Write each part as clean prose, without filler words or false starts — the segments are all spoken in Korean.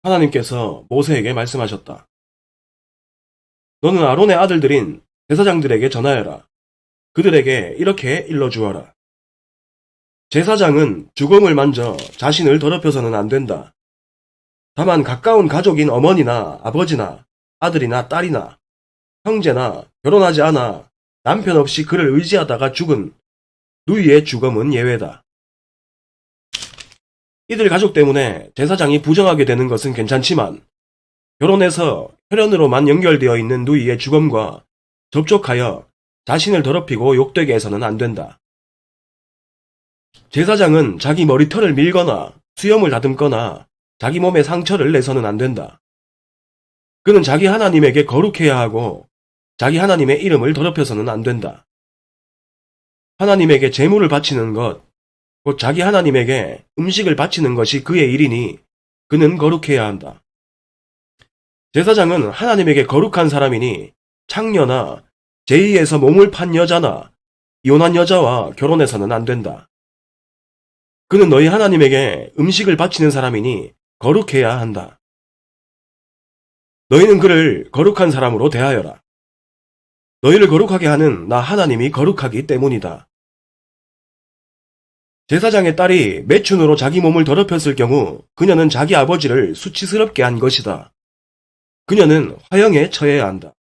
하나님께서 모세에게 말씀하셨다. 너는 아론의 아들들인 제사장들에게 전하여라. 그들에게 이렇게 일러주어라. 제사장은 주검을 만져 자신을 더럽혀서는 안 된다. 다만 가까운 가족인 어머니나 아버지나 아들이나 딸이나 형제나 결혼하지 않아 남편 없이 그를 의지하다가 죽은 누이의 주검은 예외다. 이들 가족 때문에 제사장이 부정하게 되는 것은 괜찮지만 결혼해서 혈연으로만 연결되어 있는 누이의 주검과 접촉하여 자신을 더럽히고 욕되게 해서는 안 된다. 제사장은 자기 머리털을 밀거나 수염을 다듬거나 자기 몸에 상처를 내서는 안 된다. 그는 자기 하나님에게 거룩해야 하고 자기 하나님의 이름을 더럽혀서는 안 된다. 하나님에게 제물을 바치는 것, 곧 자기 하나님에게 음식을 바치는 것이 그의 일이니 그는 거룩해야 한다. 제사장은 하나님에게 거룩한 사람이니 창녀나 제2에서 몸을 판 여자나 이혼한 여자와 결혼해서는 안 된다. 그는 너희 하나님에게 음식을 바치는 사람이니 거룩해야 한다. 너희는 그를 거룩한 사람으로 대하여라. 너희를 거룩하게 하는 나 하나님이 거룩하기 때문이다. 제사장의 딸이 매춘으로 자기 몸을 더럽혔을 경우 그녀는 자기 아버지를 수치스럽게 한 것이다. 그녀는 화형에 처해야 한다.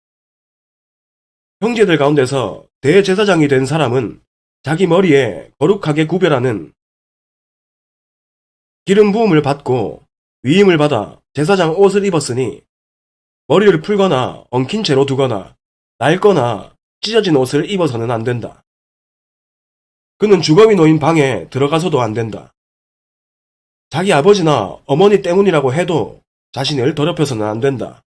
형제들 가운데서 대제사장이 된 사람은 자기 머리에 거룩하게 구별하는 기름 부음을 받고 위임을 받아 제사장 옷을 입었으니 머리를 풀거나 엉킨 채로 두거나 낡거나 찢어진 옷을 입어서는 안 된다. 그는 주검이 놓인 방에 들어가서도 안 된다. 자기 아버지나 어머니 때문이라고 해도 자신을 더럽혀서는 안 된다.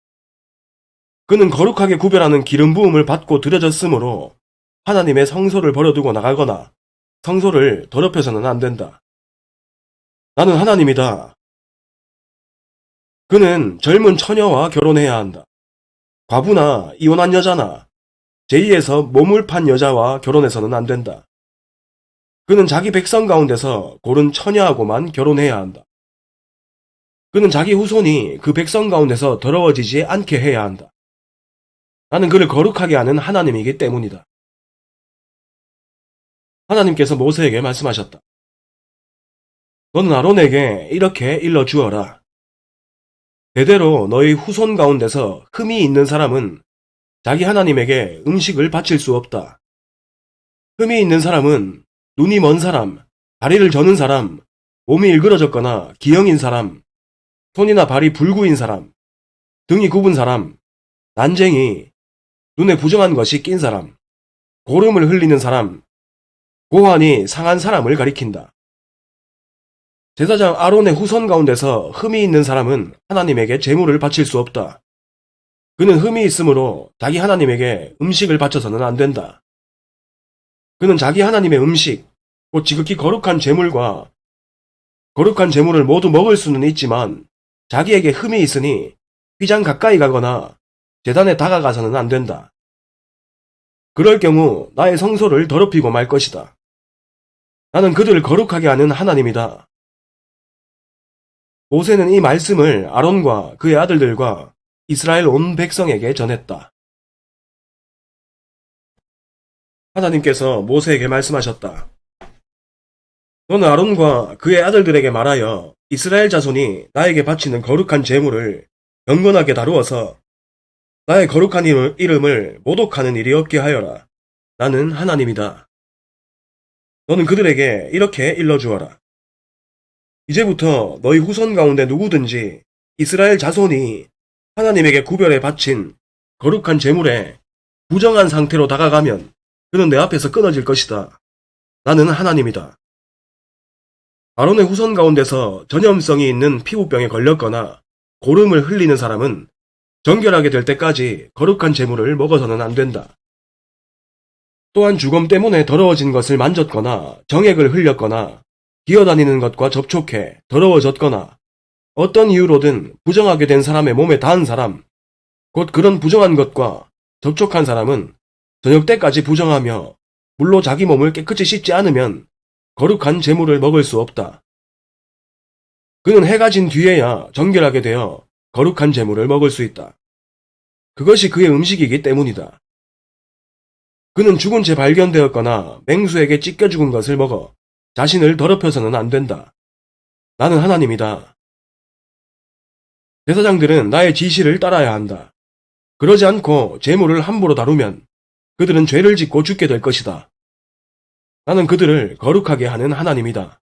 그는 거룩하게 구별하는 기름 부음을 받고 들여졌으므로 하나님의 성소를 버려두고 나가거나 성소를 더럽혀서는 안 된다. 나는 하나님이다. 그는 젊은 처녀와 결혼해야 한다. 과부나 이혼한 여자나 제2에서 몸을 판 여자와 결혼해서는 안 된다. 그는 자기 백성 가운데서 고른 처녀하고만 결혼해야 한다. 그는 자기 후손이 그 백성 가운데서 더러워지지 않게 해야 한다. 나는 그를 거룩하게 하는 하나님이기 때문이다. 하나님께서 모세에게 말씀하셨다. 너는 아론에게 이렇게 일러주어라. 대대로 너희 후손 가운데서 흠이 있는 사람은 자기 하나님에게 음식을 바칠 수 없다. 흠이 있는 사람은 눈이 먼 사람, 다리를 저는 사람, 몸이 일그러졌거나 기형인 사람, 손이나 발이 불구인 사람, 등이 굽은 사람, 난쟁이, 눈에 부정한 것이 낀 사람, 고름을 흘리는 사람, 고환이 상한 사람을 가리킨다. 제사장 아론의 후손 가운데서 흠이 있는 사람은 하나님에게 제물을 바칠 수 없다. 그는 흠이 있으므로 자기 하나님에게 음식을 바쳐서는 안 된다. 그는 자기 하나님의 음식, 곧 지극히 거룩한 제물과 거룩한 제물을 모두 먹을 수는 있지만 자기에게 흠이 있으니 휘장 가까이 가거나 제단에 다가가서는 안 된다. 그럴 경우 나의 성소를 더럽히고 말 것이다. 나는 그들을 거룩하게 하는 하나님이다. 모세는 이 말씀을 아론과 그의 아들들과 이스라엘 온 백성에게 전했다. 하나님께서 모세에게 말씀하셨다. 너는 아론과 그의 아들들에게 말하여 이스라엘 자손이 나에게 바치는 거룩한 제물을 경건하게 다루어서 나의 거룩한 이름을 모독하는 일이 없게 하여라. 나는 하나님이다. 너는 그들에게 이렇게 일러주어라. 이제부터 너희 후손 가운데 누구든지 이스라엘 자손이 하나님에게 구별해 바친 거룩한 제물에 부정한 상태로 다가가면 그는 내 앞에서 끊어질 것이다. 나는 하나님이다. 아론의 후손 가운데서 전염성이 있는 피부병에 걸렸거나 고름을 흘리는 사람은 정결하게 될 때까지 거룩한 제물을 먹어서는 안 된다. 또한 주검 때문에 더러워진 것을 만졌거나 정액을 흘렸거나 기어다니는 것과 접촉해 더러워졌거나 어떤 이유로든 부정하게 된 사람의 몸에 닿은 사람, 곧 그런 부정한 것과 접촉한 사람은 저녁 때까지 부정하며 물로 자기 몸을 깨끗이 씻지 않으면 거룩한 제물을 먹을 수 없다. 그는 해가 진 뒤에야 정결하게 되어 거룩한 제물을 먹을 수 있다. 그것이 그의 음식이기 때문이다. 그는 죽은 채 발견되었거나 맹수에게 찢겨 죽은 것을 먹어 자신을 더럽혀서는 안 된다. 나는 하나님이다. 제사장들은 나의 지시를 따라야 한다. 그러지 않고 제물을 함부로 다루면 그들은 죄를 짓고 죽게 될 것이다. 나는 그들을 거룩하게 하는 하나님이다.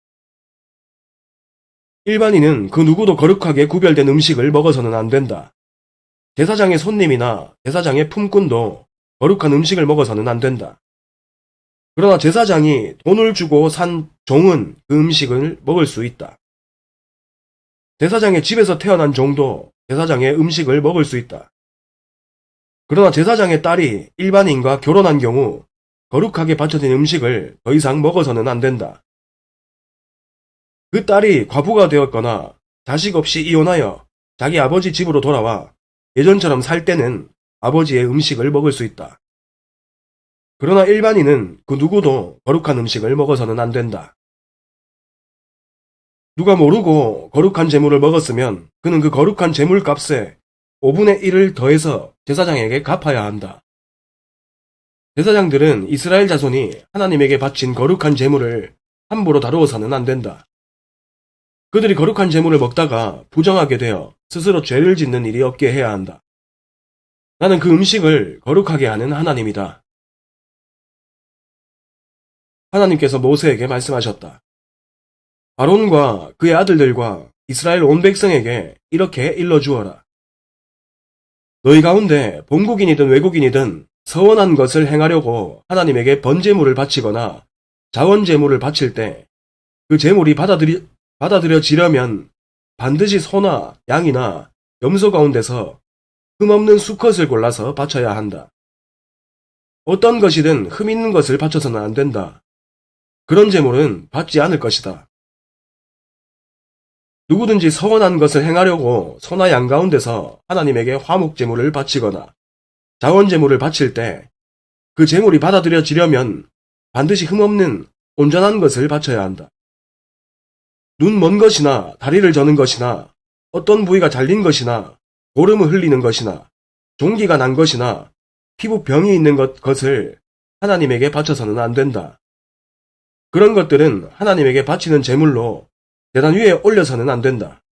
일반인은 그 누구도 거룩하게 구별된 음식을 먹어서는 안 된다. 제사장의 손님이나 제사장의 품꾼도 거룩한 음식을 먹어서는 안 된다. 그러나 제사장이 돈을 주고 산 종은 그 음식을 먹을 수 있다. 제사장의 집에서 태어난 종도 제사장의 음식을 먹을 수 있다. 그러나 제사장의 딸이 일반인과 결혼한 경우 거룩하게 바쳐진 음식을 더 이상 먹어서는 안 된다. 그 딸이 과부가 되었거나 자식 없이 이혼하여 자기 아버지 집으로 돌아와 예전처럼 살 때는 아버지의 음식을 먹을 수 있다. 그러나 일반인은 그 누구도 거룩한 음식을 먹어서는 안 된다. 누가 모르고 거룩한 제물을 먹었으면 그는 그 거룩한 제물 값에 5분의 1을 더해서 제사장에게 갚아야 한다. 제사장들은 이스라엘 자손이 하나님에게 바친 거룩한 제물을 함부로 다루어서는 안 된다. 그들이 거룩한 제물을 먹다가 부정하게 되어 스스로 죄를 짓는 일이 없게 해야 한다. 나는 그 음식을 거룩하게 하는 하나님이다. 하나님께서 모세에게 말씀하셨다. 아론과 그의 아들들과 이스라엘 온 백성에게 이렇게 일러주어라. 너희 가운데 본국인이든 외국인이든 서원한 것을 행하려고 하나님에게 번제물을 바치거나 자원제물을 바칠 때 그 제물이 받아들여지려면 반드시 소나 양이나 염소 가운데서 흠없는 수컷을 골라서 바쳐야 한다. 어떤 것이든 흠 있는 것을 바쳐서는 안 된다. 그런 제물은 받지 않을 것이다. 누구든지 서원한 것을 행하려고 소나 양 가운데서 하나님에게 화목제물을 바치거나 자원제물을 바칠 때 그 제물이 받아들여지려면 반드시 흠없는 온전한 것을 바쳐야 한다. 눈 먼 것이나 다리를 저는 것이나 어떤 부위가 잘린 것이나 고름을 흘리는 것이나 종기가 난 것이나 피부병이 있는 것을 하나님에게 바쳐서는 안 된다. 그런 것들은 하나님에게 바치는 제물로 제단 위에 올려서는 안 된다.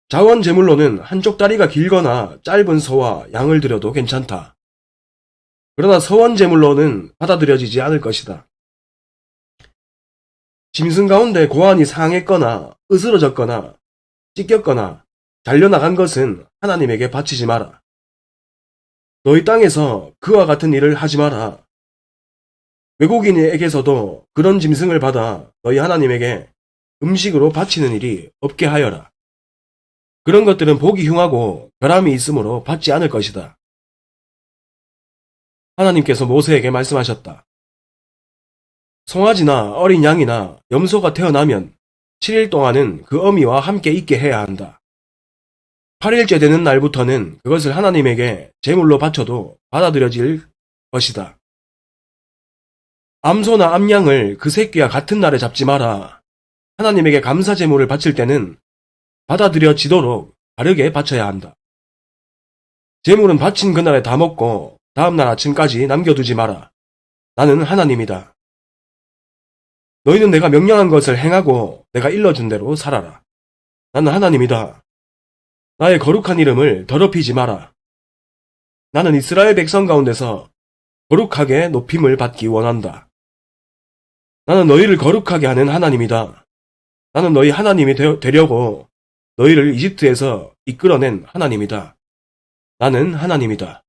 자원 제물로는 한쪽 다리가 길거나 짧은 소와 양을 드려도 괜찮다. 그러나 서원 제물로는 받아들여지지 않을 것이다. 짐승 가운데 고환이 상했거나 으스러졌거나 찢겼거나 잘려나간 것은 하나님에게 바치지 마라. 너희 땅에서 그와 같은 일을 하지 마라. 외국인에게서도 그런 짐승을 받아 너희 하나님에게 음식으로 바치는 일이 없게 하여라. 그런 것들은 보기 흉하고 결함이 있으므로 받지 않을 것이다. 하나님께서 모세에게 말씀하셨다. 송아지나 어린 양이나 염소가 태어나면 7일 동안은 그 어미와 함께 있게 해야 한다. 8일째 되는 날부터는 그것을 하나님에게 제물로 바쳐도 받아들여질 것이다. 암소나 암양을 그 새끼와 같은 날에 잡지 마라. 하나님에게 감사 제물을 바칠 때는 받아들여지도록 다르게 바쳐야 한다. 제물은 바친 그날에 다 먹고 다음날 아침까지 남겨두지 마라. 나는 하나님이다. 너희는 내가 명령한 것을 행하고 내가 일러준 대로 살아라. 나는 하나님이다. 나의 거룩한 이름을 더럽히지 마라. 나는 이스라엘 백성 가운데서 거룩하게 높임을 받기 원한다. 나는 너희를 거룩하게 하는 하나님이다. 나는 너희 하나님이 되려고 너희를 이집트에서 이끌어낸 하나님이다. 나는 하나님이다.